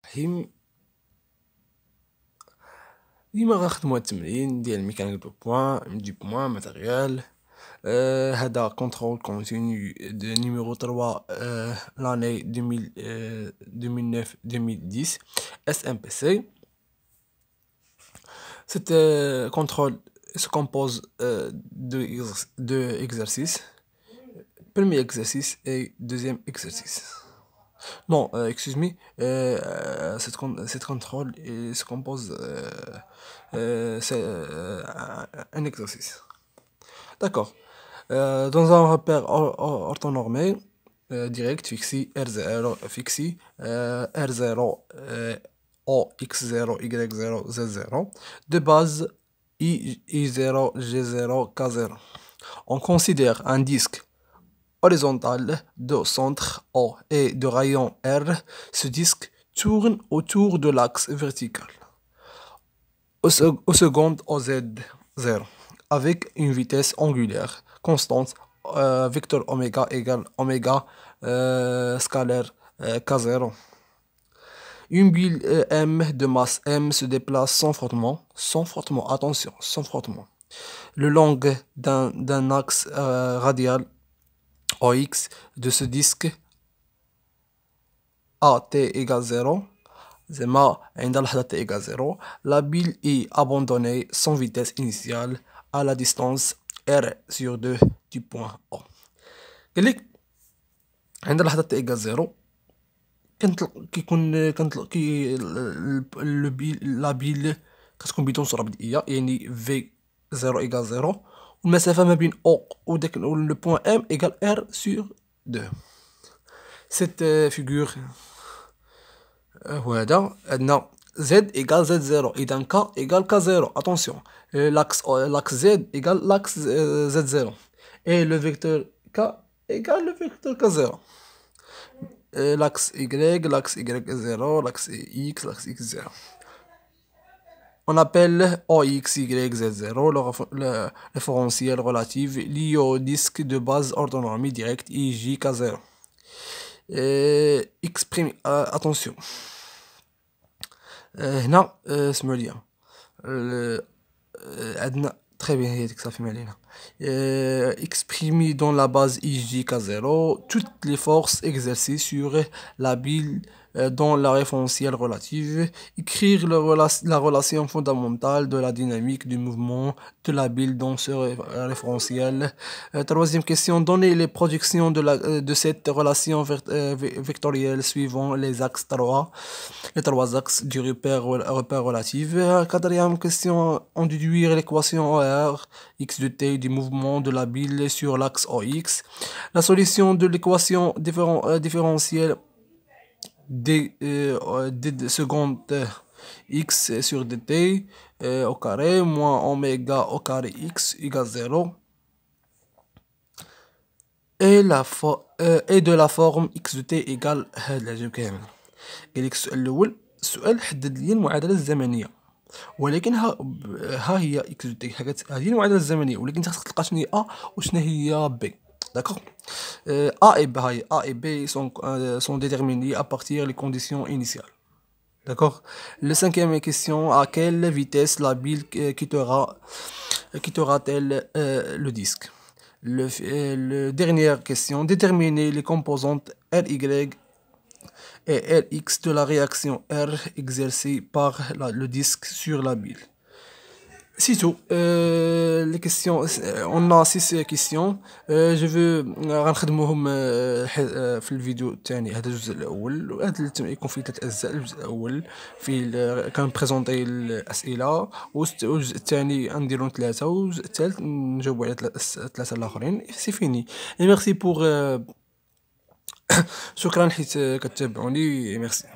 الرحيم. ديما غنخدمو هاد التمرين ديال ميكانيك دو بوان نجيب بوان ماتيريال. هذا كونترول كونتينيو دو نيميرو 3 لاني 2009-2010 SMPC. Cet contrôle se compose de exercices. Premier exercice et deuxième exercice. Non, excuse me. Cette contrôle se compose. C'est un exercice. D'accord. Dans un repère orthonormé, direct, fixé, R0, fixé, R0, O, X0, Y0, Z0, de base I0, G0, K0. On considère un disque horizontal de centre O et de rayon R. Ce disque tourne autour de l'axe vertical. Au second, OZ0, avec une vitesse angulaire constante, vecteur oméga égale oméga scalaire K0. Une bille M de masse M se déplace sans frottement, attention, sans frottement, le long d'un axe radial OX de ce disque AT égale 0. La bille est abandonnée sans vitesse initiale à la distance R sur 2 du point O. قال لك عند لحظة T égale 0 كيكون لا بيل كتكون بدون سرعة بدئية، يعني V 0 égale 0، والمسافة ما بين O وداك لو بوان M égale R sur 2. Cette figure وهذا عندنا Z égale Z0، إذا K égale K0. Attention, l'axe Z égale l'axe Z0 et le vecteur K égale le vecteur K0. L'axe Y0, l'axe X, l'axe X0. On appelle OXYZ0 le référentiel relatif lié au disque de base orthonormé direct IJK0. Exprime attention. هنا اسمعوا ليا. عندنا très bien هذيك صافي ما علينا. Exprimer dans la base IJK0 toutes les forces exercées sur la bille dans la référentielle relative. Écrire la relation fondamentale de la dynamique du mouvement de la bille dans ce référentiel. Troisième question, donner les projections de cette relation vectorielle suivant les axes les trois axes du repère relatif. Quatrième question, en déduire l'équation OR x de t du mouvement de la bille sur l'axe OX. La solution de l'équation différentielle d seconde x sur dt au carré moins oméga au carré x égale 0 et de la forme x de t égale هاد العجب كامل. قالك السؤال الأول، السؤال حدد لي المعادلة الزمنية، ولكن ها هي اكس دو تي، هذه المعادله الزمنيه، ولكن انت خاصك تلقى شنو هي ا وشنو هي بي. داكوغ. A et B sont déterminés à partir des conditions initiales. D'accord. La cinquième question, à quelle vitesse la bille quittera-t-elle le disque. La dernière question, déterminer les composantes RY et Rx de la réaction R exercée par le disque sur la bille. C'est tout. Les questions, on a 6 questions. Je veux غنخدموهم في الفيديو الثاني. هذا الجزء الاول، وهذا يكون فيه 3 اجزاء. الجزء الاول فيه كنبريزونطي الاسئله، والجزء الثاني غنديرو 3، والجزء الثالث نجاوبو على 3 الاخرين. سي فيني. ميرسي بور شكرا حيت كتابعوني. ميرسي.